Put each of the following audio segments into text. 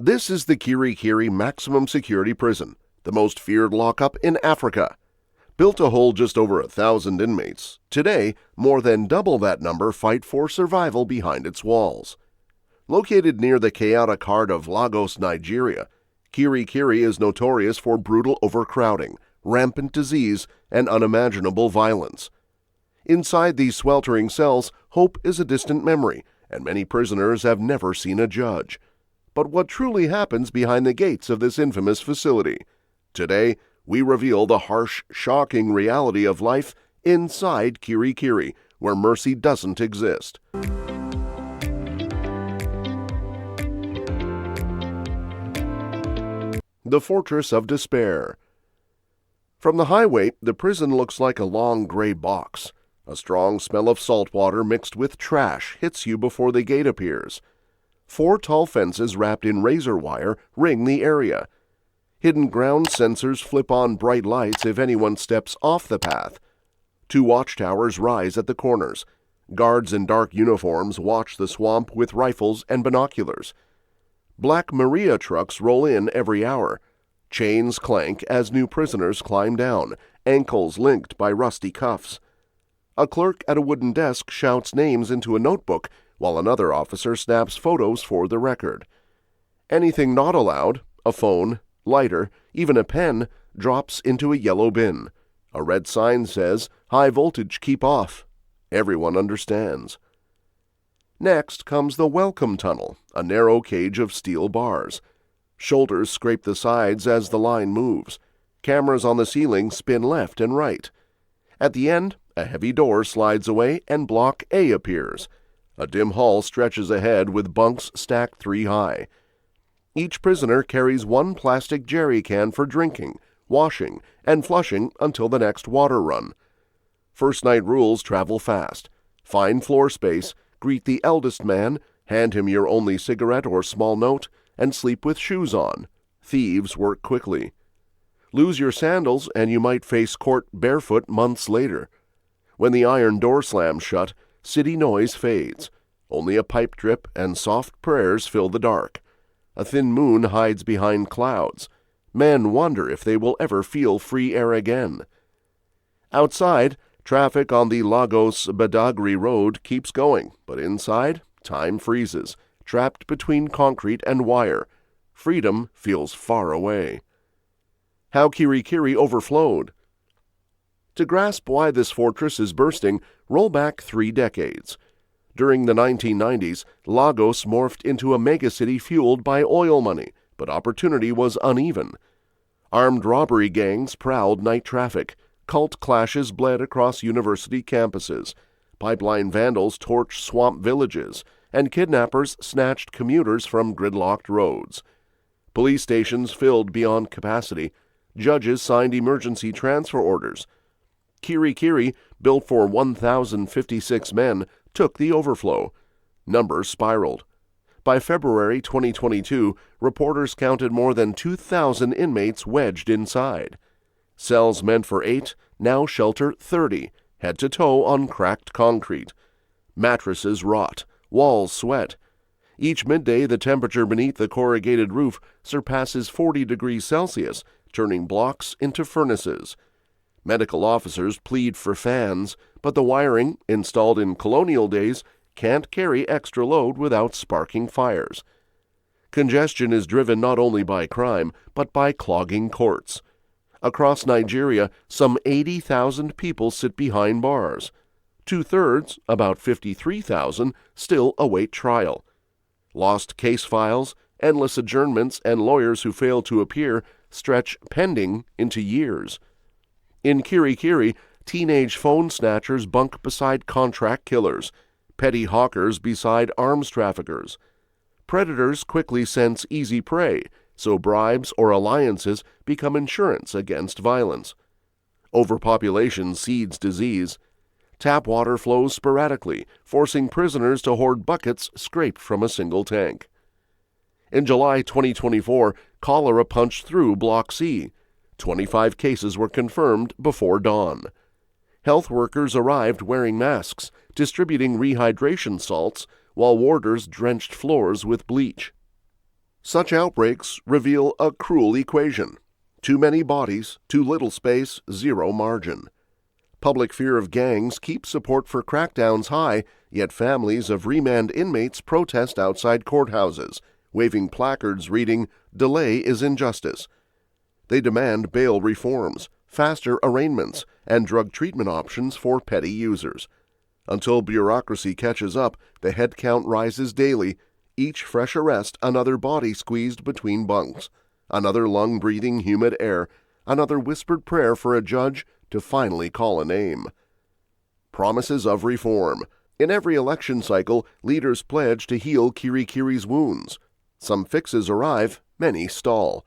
This is the Kirikiri Maximum Security Prison, the most feared lockup in Africa. Built to hold just over 1,000 inmates, today more than double that number fight for survival behind its walls. Located near the chaotic heart of Lagos, Nigeria, Kirikiri is notorious for brutal overcrowding, rampant disease, and unimaginable violence. Inside these sweltering cells, hope is a distant memory, and many prisoners have never seen a judge. But what truly happens behind the gates of this infamous facility? Today, we reveal the harsh, shocking reality of life inside Kirikiri, where mercy doesn't exist. The Fortress of Despair. From the highway, the prison looks like a long gray box. A strong smell of salt water mixed with trash hits you before the gate appears. 4 tall fences wrapped in razor wire ring the area. Hidden ground sensors flip on bright lights if anyone steps off the path. 2 watchtowers rise at the corners. Guards in dark uniforms watch the swamp with rifles and binoculars. Black Maria trucks roll in every hour. Chains clank as new prisoners climb down, ankles linked by rusty cuffs. A clerk at a wooden desk shouts names into a notebook while another officer snaps photos for the record. Anything not allowed, a phone, lighter, even a pen, drops into a yellow bin. A red sign says, "High voltage, keep off." Everyone understands. Next comes the welcome tunnel, a narrow cage of steel bars. Shoulders scrape the sides as the line moves. Cameras on the ceiling spin left and right. At the end, a heavy door slides away and Block A appears. A dim hall stretches ahead with bunks stacked 3 high. Each prisoner carries 1 plastic jerry can for drinking, washing, and flushing until the next water run. First night rules travel fast. Find floor space, greet the eldest man, hand him your only cigarette or small note, and sleep with shoes on. Thieves work quickly. Lose your sandals and you might face court barefoot months later. When the iron door slams shut, city noise fades. Only a pipe drip and soft prayers fill the dark. A thin moon hides behind clouds. Men wonder if they will ever feel free air again. Outside, traffic on the Lagos-Badagry road keeps going, but inside, time freezes, trapped between concrete and wire. Freedom feels far away. How Kirikiri overflowed. To grasp why this fortress is bursting, roll back 3 decades. During the 1990s, Lagos morphed into a megacity fueled by oil money, but opportunity was uneven. Armed robbery gangs prowled night traffic. Cult clashes bled across university campuses. Pipeline vandals torched swamp villages, and kidnappers snatched commuters from gridlocked roads. Police stations filled beyond capacity. Judges signed emergency transfer orders. Kirikiri, built for 1,056 men, took the overflow. Numbers spiraled. By February 2022, reporters counted more than 2,000 inmates wedged inside. Cells meant for 8 now shelter 30, head to toe on cracked concrete. Mattresses rot, walls sweat. Each midday, the temperature beneath the corrugated roof surpasses 40 degrees Celsius, turning blocks into furnaces. Medical officers plead for fans, but the wiring, installed in colonial days, can't carry extra load without sparking fires. Congestion is driven not only by crime, but by clogging courts. Across Nigeria, some 80,000 people sit behind bars. 2/3, about 53,000, still await trial. Lost case files, endless adjournments, and lawyers who fail to appear stretch pending into years. In Kirikiri, teenage phone snatchers bunk beside contract killers, petty hawkers beside arms traffickers. Predators quickly sense easy prey, so bribes or alliances become insurance against violence. Overpopulation seeds disease. Tap water flows sporadically, forcing prisoners to hoard buckets scraped from a single tank. In July 2024, cholera punched through Block C. 25 cases were confirmed before dawn. Health workers arrived wearing masks, distributing rehydration salts, while warders drenched floors with bleach. Such outbreaks reveal a cruel equation. Too many bodies, too little space, zero margin. Public fear of gangs keeps support for crackdowns high, yet families of remand inmates protest outside courthouses, waving placards reading, "Delay is injustice." They demand bail reforms, faster arraignments, and drug treatment options for petty users. Until bureaucracy catches up, the head count rises daily. Each fresh arrest, another body squeezed between bunks, another lung breathing humid air, another whispered prayer for a judge to finally call a name. Promises of reform. In every election cycle, leaders pledge to heal Kirikiri's wounds. Some fixes arrive, many stall.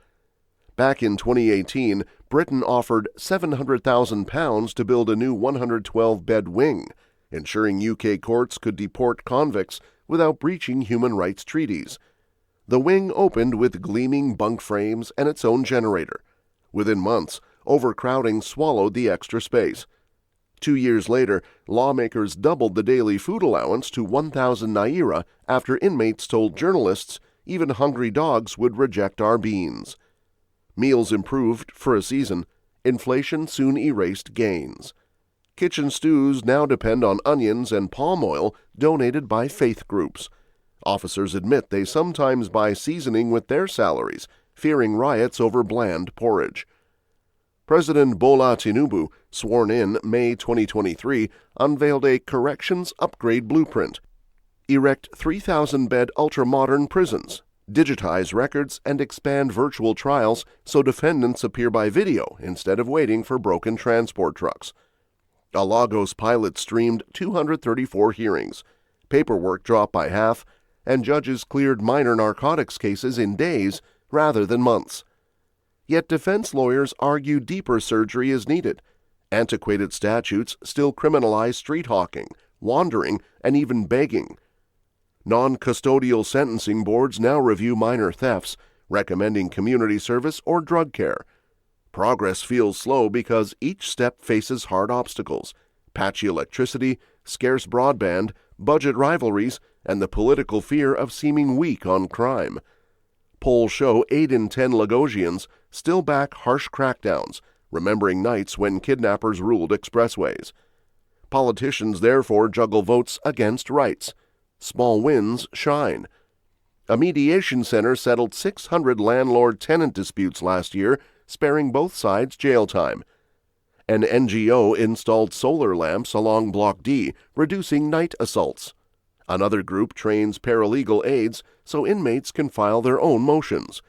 Back in 2018, Britain offered £700,000 to build a new 112-bed wing, ensuring UK courts could deport convicts without breaching human rights treaties. The wing opened with gleaming bunk frames and its own generator. Within months, overcrowding swallowed the extra space. 2 years later, lawmakers doubled the daily food allowance to 1,000 naira after inmates told journalists even hungry dogs would reject our beans. Meals improved for a season. Inflation soon erased gains. Kitchen stews now depend on onions and palm oil donated by faith groups. Officers admit they sometimes buy seasoning with their salaries, fearing riots over bland porridge. President Bola Tinubu, sworn in May 2023, unveiled a corrections upgrade blueprint. Erect 3,000-bed ultra-modern prisons, digitize records, and expand virtual trials so defendants appear by video instead of waiting for broken transport trucks. A Lagos pilot streamed 234 hearings, paperwork dropped by half, and judges cleared minor narcotics cases in days rather than months. Yet defense lawyers argue deeper surgery is needed. Antiquated statutes still criminalize street hawking, wandering, and even begging. Non-custodial sentencing boards now review minor thefts, recommending community service or drug care. Progress feels slow because each step faces hard obstacles: patchy electricity, scarce broadband, budget rivalries, and the political fear of seeming weak on crime. Polls show 8 in 10 Lagosians still back harsh crackdowns, remembering nights when kidnappers ruled expressways. Politicians therefore juggle votes against rights. Small wins shine. A mediation center settled 600 landlord-tenant disputes last year, sparing both sides jail time. An NGO installed solar lamps along Block D, reducing night assaults. Another group trains paralegal aides so inmates can file their own motions.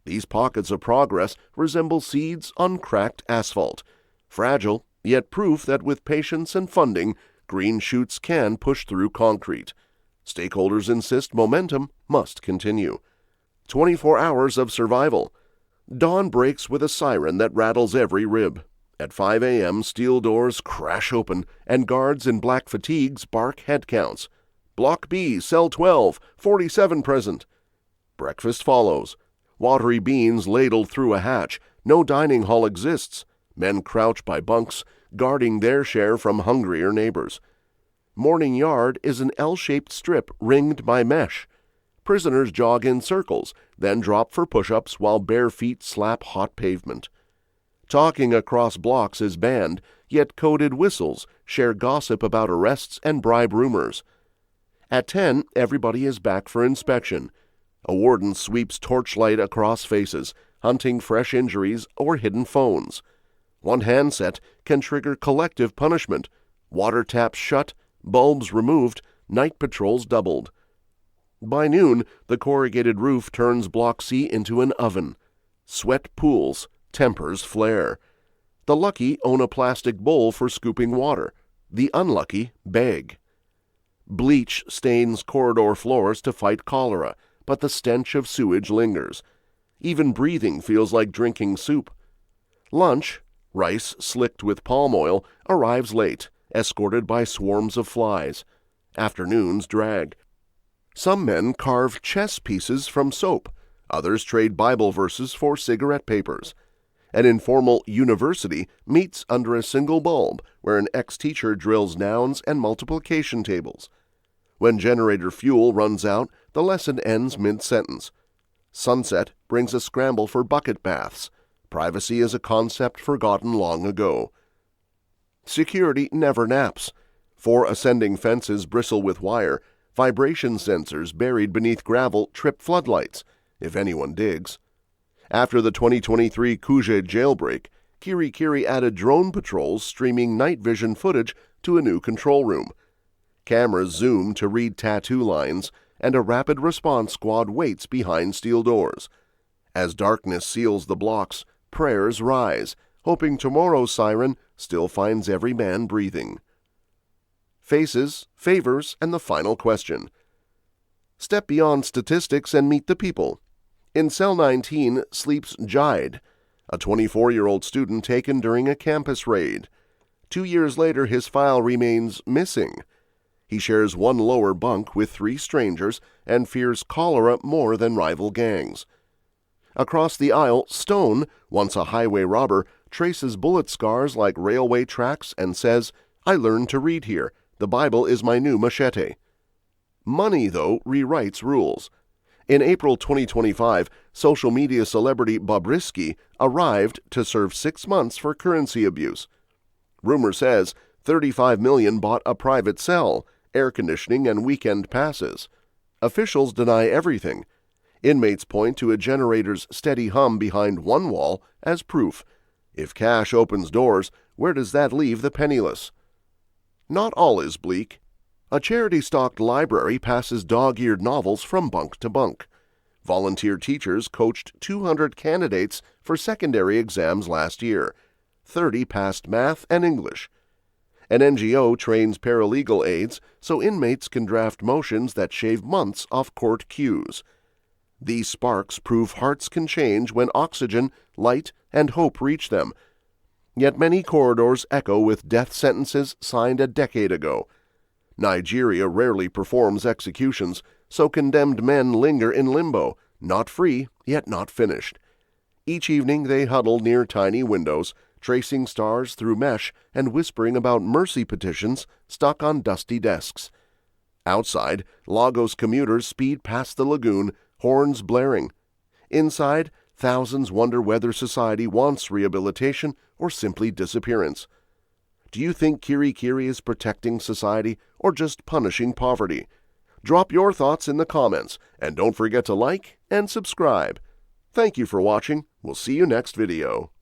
These pockets of progress resemble seeds on cracked asphalt, fragile, yet proof that with patience and funding, green shoots can push through concrete. Stakeholders insist momentum must continue. 24 hours of survival. Dawn breaks with a siren that rattles every rib. At 5 a.m., steel doors crash open, and guards in black fatigues bark head counts. Block B, Cell 12, 47 present. Breakfast follows. Watery beans ladled through a hatch. No dining hall exists. Men crouch by bunks, guarding their share from hungrier neighbors. Morning yard is an L-shaped strip ringed by mesh. Prisoners jog in circles, then drop for push-ups while bare feet slap hot pavement. Talking across blocks is banned, yet coded whistles share gossip about arrests and bribe rumors. At 10, everybody is back for inspection. A warden sweeps torchlight across faces, hunting fresh injuries or hidden phones. One handset can trigger collective punishment. Water taps shut, bulbs removed, night patrols doubled. By noon, the corrugated roof turns Block C into an oven. Sweat pools, tempers flare. The lucky own a plastic bowl for scooping water. The unlucky beg. Bleach stains corridor floors to fight cholera, but the stench of sewage lingers. Even breathing feels like drinking soup. Lunch, rice slicked with palm oil, arrives late, escorted by swarms of flies. Afternoons drag. Some men carve chess pieces from soap. Others trade Bible verses for cigarette papers. An informal university meets under a single bulb where an ex-teacher drills nouns and multiplication tables. When generator fuel runs out, the lesson ends mid-sentence. Sunset brings a scramble for bucket baths. Privacy is a concept forgotten long ago. Security never naps. 4 ascending fences bristle with wire. Vibration sensors buried beneath gravel trip floodlights, if anyone digs. After the 2023 Kuje jailbreak, Kirikiri added drone patrols streaming night vision footage to a new control room. Cameras zoom to read tattoo lines, and a rapid response squad waits behind steel doors. As darkness seals the blocks, prayers rise, hoping tomorrow's siren still finds every man breathing. Faces, favors, and the final question. Step beyond statistics and meet the people. In cell 19 sleeps Jide, a 24-year-old student taken during a campus raid. 2 years later, his file remains missing. He shares one lower bunk with 3 strangers and fears cholera more than rival gangs. Across the aisle, Stone, once a highway robber, traces bullet scars like railway tracks and says, "I learned to read here. The Bible is my new machete." Money, though, rewrites rules. In April 2025, social media celebrity Bobrisky arrived to serve 6 months for currency abuse. Rumor says 35 million bought a private cell, air conditioning, and weekend passes. Officials deny everything. Inmates point to a generator's steady hum behind one wall as proof. If cash opens doors, where does that leave the penniless? Not all is bleak. A charity-stocked library passes dog-eared novels from bunk to bunk. Volunteer teachers coached 200 candidates for secondary exams last year. 30 passed math and English. An NGO trains paralegal aides so inmates can draft motions that shave months off court queues. These sparks prove hearts can change when oxygen, light, and hope reach them. Yet many corridors echo with death sentences signed a decade ago. Nigeria rarely performs executions, so condemned men linger in limbo, not free, yet not finished. Each evening they huddle near tiny windows, tracing stars through mesh and whispering about mercy petitions stuck on dusty desks. Outside, Lagos commuters speed past the lagoon, horns blaring. Inside, thousands wonder whether society wants rehabilitation or simply disappearance. Do you think Kirikiri is protecting society or just punishing poverty? Drop your thoughts in the comments, and don't forget to like and subscribe. Thank you for watching. We'll see you next video.